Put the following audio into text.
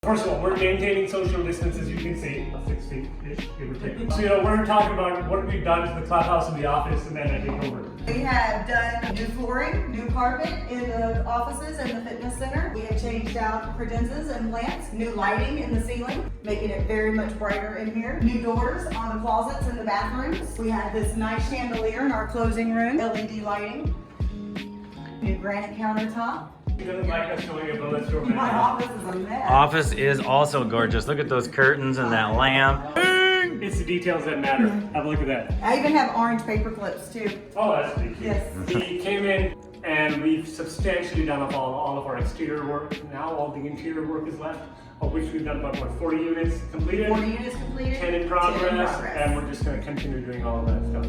First of all, we're maintaining social distance, as you can see, 6 feet-ish, give or take. So, we're talking about what we've done to the clubhouse and the office, and then I take over. We have done new flooring, new carpet in the offices and the fitness center. We have changed out credenzas and lamps, new lighting in the ceiling, making it very much brighter in here. New doors on the closets in the bathrooms. We have this nice chandelier in our closing room, LED lighting. New granite countertop. He doesn't like us showing it, but let's show him. My office is a mess. Office is also gorgeous. Look at those curtains and that lamp. It's the details that matter. Have a look at that. I even have orange paper clips too. Oh, that's pretty cute. Yes. We came in and we've substantially done up all of our exterior work. Now all the interior work is left, of which we've done about, 40 units completed? 40 units completed. 10 in progress, and we're just going to continue doing all of that stuff.